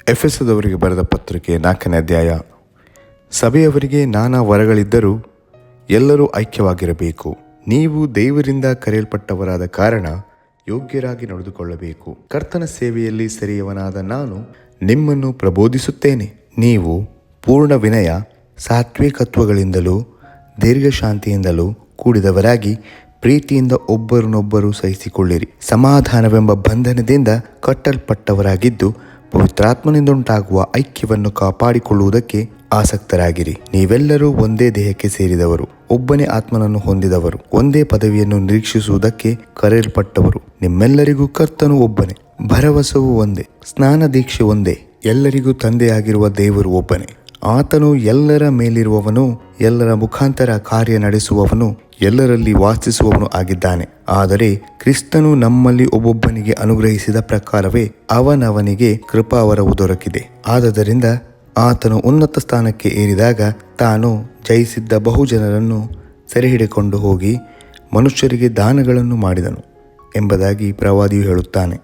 ಎಫೆಸದವರಿಗೆ ಬರೆದ ಪತ್ರಿಕೆ 4ನೇ ಅಧ್ಯಾಯ. ಸಭೆಯವರಿಗೆ ನಾನಾ ವರಗಳಿದ್ದರೂ ಎಲ್ಲರೂ ಐಕ್ಯವಾಗಿರಬೇಕು. ನೀವು ದೇವರಿಂದ ಕರೆಯಲ್ಪಟ್ಟವರಾದ ಕಾರಣ ಯೋಗ್ಯರಾಗಿ ನಡೆದುಕೊಳ್ಳಬೇಕು. ಕರ್ತನ ಸೇವೆಯಲ್ಲಿ ಸರಿಯವನಾದ ನಾನು ನಿಮ್ಮನ್ನು ಪ್ರಬೋಧಿಸುತ್ತೇನೆ. ನೀವು ಪೂರ್ಣ ವಿನಯ, ಸಾತ್ವಿಕತ್ವಗಳಿಂದಲೂ ದೀರ್ಘಶಾಂತಿಯಿಂದಲೂ ಕೂಡಿದವರಾಗಿ ಪ್ರೀತಿಯಿಂದ ಒಬ್ಬರನ್ನೊಬ್ಬರು ಸಹಿಸಿಕೊಳ್ಳಿರಿ. ಸಮಾಧಾನವೆಂಬ ಬಂಧನದಿಂದ ಕಟ್ಟಲ್ಪಟ್ಟವರಾಗಿದ್ದು ಪವಿತ್ರಾತ್ಮನಿಂದುಂಟಾಗುವ ಐಕ್ಯವನ್ನು ಕಾಪಾಡಿಕೊಳ್ಳುವುದಕ್ಕೆ ಆಸಕ್ತರಾಗಿರಿ. ನೀವೆಲ್ಲರೂ ಒಂದೇ ದೇಹಕ್ಕೆ ಸೇರಿದವರು, ಒಬ್ಬನೇ ಆತ್ಮನನ್ನು ಹೊಂದಿದವರು, ಒಂದೇ ಪದವಿಯನ್ನು ನಿರೀಕ್ಷಿಸುವುದಕ್ಕೆ ಕರೆಯಲ್ಪಟ್ಟವರು. ನಿಮ್ಮೆಲ್ಲರಿಗೂ ಕರ್ತನು ಒಬ್ಬನೇ, ಭರವಸವು ಒಂದೇ, ಸ್ನಾನ ದೀಕ್ಷೆ ಒಂದೇ, ಎಲ್ಲರಿಗೂ ತಂದೆಯಾಗಿರುವ ದೇವರು ಒಬ್ಬನೇ. ಆತನು ಎಲ್ಲರ ಮೇಲಿರುವವನು, ಎಲ್ಲರ ಮುಖಾಂತರ ಕಾರ್ಯ ನಡೆಸುವವನು, ಎಲ್ಲರಲ್ಲಿ ವಾಸಿಸುವವನು ಆಗಿದ್ದಾನೆ. ಆದರೆ ಕ್ರಿಸ್ತನು ನಮ್ಮಲ್ಲಿ ಒಬ್ಬೊಬ್ಬನಿಗೆ ಅನುಗ್ರಹಿಸಿದ ಪ್ರಕಾರವೇ ಅವನವನಿಗೆ ಕೃಪಾವರವು ದೊರಕಿದೆ. ಆದದರಿಂದ ಆತನು ಉನ್ನತ ಸ್ಥಾನಕ್ಕೆ ಏರಿದಾಗ ತಾನು ಜಯಿಸಿದ್ದ ಬಹುಜನರನ್ನು ಸೆರೆಹಿಡಿಕೊಂಡು ಹೋಗಿ ಮನುಷ್ಯರಿಗೆ ದಾನಗಳನ್ನು ಮಾಡಿದನು ಎಂಬುದಾಗಿ ಪ್ರವಾದಿಯು ಹೇಳುತ್ತಾನೆ.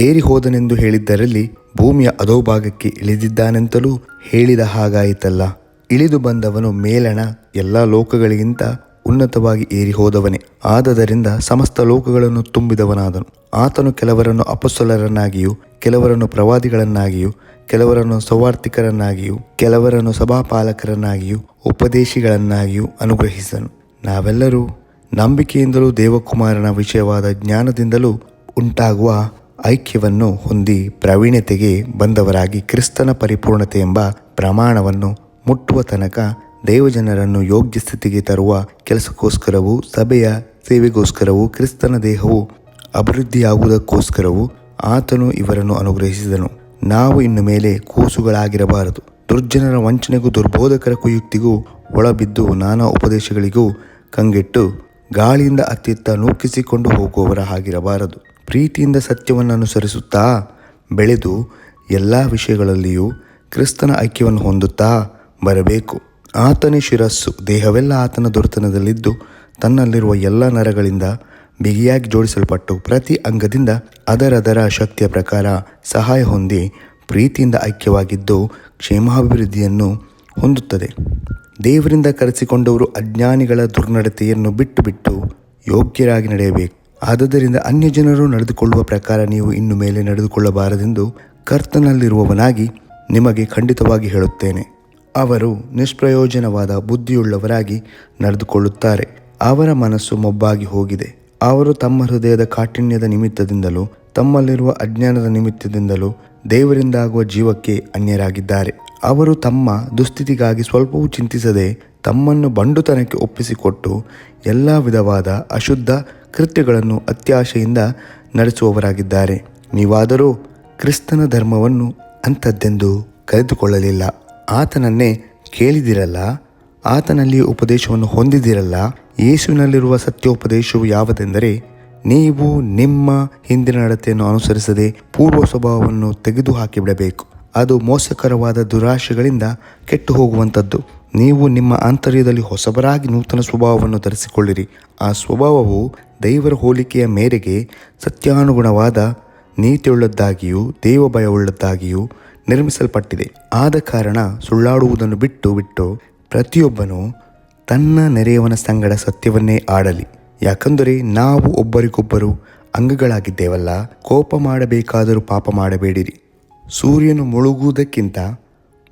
ಏರಿ ಹೋದನೆಂದು ಹೇಳಿದ್ದರಲ್ಲಿ ಭೂಮಿಯ ಅಧೋಭಾಗಕ್ಕೆ ಇಳಿದಿದ್ದಾನೆಂತಲೂ ಹೇಳಿದ ಹಾಗಾಯಿತಲ್ಲ. ಇಳಿದು ಬಂದವನು ಮೇಲಣ ಎಲ್ಲ ಲೋಕಗಳಿಗಿಂತ ಉನ್ನತವಾಗಿ ಏರಿ ಹೋದವನೇ. ಆದದರಿಂದ ಸಮಸ್ತ ಲೋಕಗಳನ್ನು ತುಂಬಿದವನಾದನು. ಆತನು ಕೆಲವರನ್ನು ಅಪೊಸ್ತಲರನ್ನಾಗಿಯೂ, ಕೆಲವರನ್ನು ಪ್ರವಾದಿಗಳನ್ನಾಗಿಯೂ, ಕೆಲವರನ್ನು ಸುವಾರ್ತಿಕರನ್ನಾಗಿಯೂ, ಕೆಲವರನ್ನು ಸಭಾಪಾಲಕರನ್ನಾಗಿಯೂ, ಉಪದೇಶಿಗಳನ್ನಾಗಿಯೂ ಅನುಗ್ರಹಿಸಿದನು. ನಾವೆಲ್ಲರೂ ನಂಬಿಕೆಯಿಂದಲೂ ದೇವಕುಮಾರನ ವಿಷಯವಾದ ಜ್ಞಾನದಿಂದಲೂ ಉಂಟಾಗುವ ಐಕ್ಯವನ್ನು ಹೊಂದಿ ಪ್ರವೀಣತೆಗೆ ಬಂದವರಾಗಿ ಕ್ರಿಸ್ತನ ಪರಿಪೂರ್ಣತೆ ಎಂಬ ಪ್ರಮಾಣವನ್ನು ಮುಟ್ಟುವ ತನಕ ದೇವಜನರನ್ನು ಯೋಗ್ಯ ಸ್ಥಿತಿಗೆ ತರುವ ಕೆಲಸಕ್ಕೋಸ್ಕರವೂ, ಸಭೆಯ ಸೇವೆಗೋಸ್ಕರವೂ, ಕ್ರಿಸ್ತನ ದೇಹವು ಅಭಿವೃದ್ಧಿಯಾಗುವುದಕ್ಕೋಸ್ಕರವೂ ಆತನು ಇವರನ್ನು ಅನುಗ್ರಹಿಸಿದನು. ನಾವು ಇನ್ನು ಮೇಲೆ ಕೂಸುಗಳಾಗಿರಬಾರದು, ದುರ್ಜನರ ವಂಚನೆಗೂ ದುರ್ಬೋಧಕರ ಕುಯುಕ್ತಿಗೂ ಒಳಬಿದ್ದು ನಾನಾ ಉಪದೇಶಗಳಿಗೂ ಕಂಗೆಟ್ಟು ಗಾಳಿಯಿಂದ ಅತ್ತಿತ್ತ ನೂಕಿಸಿಕೊಂಡು ಹೋಗುವವರ ಹಾಗಿರಬಾರದು. ಪ್ರೀತಿಯಿಂದ ಸತ್ಯವನ್ನು ಅನುಸರಿಸುತ್ತಾ ಬೆಳೆದು ಎಲ್ಲ ವಿಷಯಗಳಲ್ಲಿಯೂ ಕ್ರಿಸ್ತನ ಐಕ್ಯವನ್ನು ಹೊಂದುತ್ತಾ ಬರಬೇಕು. ಆತನೇ ಶಿರಸ್ಸು, ದೇಹವೆಲ್ಲ ಆತನ ದೊರೆತನದಲ್ಲಿದ್ದು ತನ್ನಲ್ಲಿರುವ ಎಲ್ಲ ನರಗಳಿಂದ ಬಿಗಿಯಾಗಿ ಜೋಡಿಸಲ್ಪಟ್ಟು ಪ್ರತಿ ಅಂಗದಿಂದ ಅದರದರ ಶಕ್ತಿಯ ಪ್ರಕಾರ ಸಹಾಯ ಹೊಂದಿ ಪ್ರೀತಿಯಿಂದ ಐಕ್ಯವಾಗಿದ್ದು ಕ್ಷೇಮಾಭಿವೃದ್ಧಿಯನ್ನು ಹೊಂದುತ್ತದೆ. ದೇವರಿಂದ ಕರೆಸಿಕೊಂಡವರು ಅಜ್ಞಾನಿಗಳ ದುರ್ನಡತೆಯನ್ನು ಬಿಟ್ಟು ಬಿಟ್ಟು ಯೋಗ್ಯರಾಗಿ ನಡೆಯಬೇಕು. ಆದುದರಿಂದ ಅನ್ಯಜನರು ನಡೆದುಕೊಳ್ಳುವ ಪ್ರಕಾರ ನೀವು ಇನ್ನು ಮೇಲೆ ನಡೆದುಕೊಳ್ಳಬಾರದೆಂದು ಕರ್ತನಲ್ಲಿರುವವನಾಗಿ ನಿಮಗೆ ಖಂಡಿತವಾಗಿ ಹೇಳುತ್ತೇನೆ. ಅವರು ನಿಷ್ಪ್ರಯೋಜನವಾದ ಬುದ್ಧಿಯುಳ್ಳವರಾಗಿ ನಡೆದುಕೊಳ್ಳುತ್ತಾರೆ. ಅವರ ಮನಸ್ಸು ಮೊಬ್ಬಾಗಿ ಹೋಗಿದೆ. ಅವರು ತಮ್ಮ ಹೃದಯದ ಕಾಠಿಣ್ಯದ ನಿಮಿತ್ತದಿಂದಲೂ ತಮ್ಮಲ್ಲಿರುವ ಅಜ್ಞಾನದ ನಿಮಿತ್ತದಿಂದಲೂ ದೇವರಿಂದಾಗುವ ಜೀವಕ್ಕೆ ಅನ್ಯರಾಗಿದ್ದಾರೆ. ಅವರು ತಮ್ಮ ದುಸ್ಥಿತಿಗಾಗಿ ಸ್ವಲ್ಪವೂ ಚಿಂತಿಸದೆ ತಮ್ಮನ್ನು ಬಂಡುತನಕ್ಕೆ ಒಪ್ಪಿಸಿಕೊಟ್ಟು ಎಲ್ಲ ವಿಧವಾದ ಅಶುದ್ಧ ಕೃತ್ಯಗಳನ್ನು ಅತ್ಯಾಶೆಯಿಂದ ನಡೆಸುವವರಾಗಿದ್ದಾರೆ. ನೀವಾದರೂ ಕ್ರಿಸ್ತನ ಧರ್ಮವನ್ನು ಅಂಥದ್ದೆಂದು ಕರೆದುಕೊಳ್ಳಲಿಲ್ಲ. ಆತನನ್ನೇ ಕೇಳಿದಿರಲ್ಲ, ಆತನಲ್ಲಿ ಉಪದೇಶವನ್ನು ಹೊಂದಿದಿರಲ್ಲ. ಯೇಸುವಿನಲ್ಲಿರುವ ಸತ್ಯೋಪದೇಶವು ಯಾವುದೆಂದರೆ, ನೀವು ನಿಮ್ಮ ಹಿಂದಿನ ನಡತೆಯನ್ನು ಅನುಸರಿಸದೆ ಪೂರ್ವ ಸ್ವಭಾವವನ್ನು ತೆಗೆದು ಹಾಕಿಬಿಡಬೇಕು. ಅದು ಮೋಸಕರವಾದ ದುರಾಶೆಗಳಿಂದ ಕೆಟ್ಟು ಹೋಗುವಂಥದ್ದು. ನೀವು ನಿಮ್ಮ ಆಂತರ್ಯದಲ್ಲಿ ಹೊಸಬರಾಗಿ ನೂತನ ಸ್ವಭಾವವನ್ನು ಧರಿಸಿಕೊಳ್ಳಿರಿ. ಆ ಸ್ವಭಾವವು ದೇವರ ಹೋಲಿಕೆಯ ಮೇರೆಗೆ ಸತ್ಯಾನುಗುಣವಾದ ನೀತಿಯುಳ್ಳದ್ದಾಗಿಯೂ ದೇವಭಯವುಳ್ಳದ್ದಾಗಿಯೂ ನಿರ್ಮಿಸಲ್ಪಟ್ಟಿದೆ. ಆದ ಕಾರಣ ಸುಳ್ಳಾಡುವುದನ್ನು ಬಿಟ್ಟು ಪ್ರತಿಯೊಬ್ಬನು ತನ್ನ ನೆರೆಯವನ ಸಂಗಡ ಸತ್ಯವನ್ನೇ ಆಡಲಿ. ಯಾಕಂದರೆ ನಾವು ಒಬ್ಬರಿಗೊಬ್ಬರು ಅಂಗಗಳಾಗಿದ್ದೇವಲ್ಲ. ಕೋಪ ಮಾಡಬೇಕಾದರೂ ಪಾಪ ಮಾಡಬೇಡಿರಿ. ಸೂರ್ಯನು ಮುಳುಗುವುದಕ್ಕಿಂತ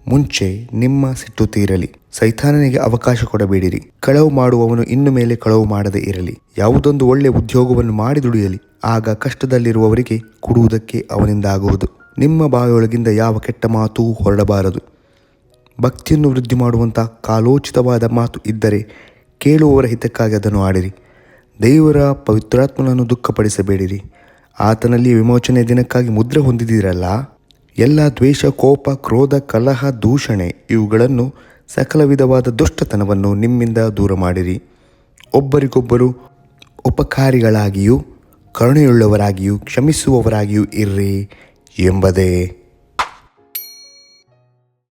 ಮುಂಚೆ ನಿಮ್ಮ ಸಿಟ್ಟು ತೀರಲಿ. ಸೈತಾನನಿಗೆ ಅವಕಾಶ ಕೊಡಬೇಡಿರಿ. ಕಳವು ಮಾಡುವವನು ಇನ್ನು ಮೇಲೆ ಕಳವು ಮಾಡದೇ ಇರಲಿ. ಯಾವುದೊಂದು ಒಳ್ಳೆಯ ಉದ್ಯೋಗವನ್ನು ಮಾಡಿ ದುಡಿಯಲಿ. ಆಗ ಕಷ್ಟದಲ್ಲಿರುವವರಿಗೆ ಕೊಡುವುದಕ್ಕೆ ಅವನಿಂದ ಆಗುವುದು. ನಿಮ್ಮ ಬಾಯೊಳಗಿಂದ ಯಾವ ಕೆಟ್ಟ ಮಾತೂ ಹೊರಡಬಾರದು. ಭಕ್ತಿಯನ್ನು ವೃದ್ಧಿ ಮಾಡುವಂಥ ಕಾಲೋಚಿತವಾದ ಮಾತು ಇದ್ದರೆ ಕೇಳುವವರ ಹಿತಕ್ಕಾಗಿ ಅದನ್ನು ಆಡಿರಿ. ದೇವರ ಪವಿತ್ರಾತ್ಮನನ್ನು ದುಃಖಪಡಿಸಬೇಡಿರಿ. ಆತನಲ್ಲಿ ವಿಮೋಚನೆ ದಿನಕ್ಕಾಗಿ ಮುದ್ರೆ ಹೊಂದಿದ್ದೀರಲ್ಲ. ಎಲ್ಲ ದ್ವೇಷ, ಕೋಪ, ಕ್ರೋಧ, ಕಲಹ, ದೂಷಣೆ ಇವುಗಳನ್ನು ಸಕಲ ವಿಧವಾದ ದುಷ್ಟತನವನ್ನು ನಿಮ್ಮಿಂದ ದೂರ ಮಾಡಿರಿ. ಒಬ್ಬರಿಗೊಬ್ಬರು ಉಪಕಾರಿಗಳಾಗಿಯೂ ಕರುಣೆಯುಳ್ಳವರಾಗಿಯೂ ಕ್ಷಮಿಸುವವರಾಗಿಯೂ ಇರ್ರಿ ಎಂಬುದೇ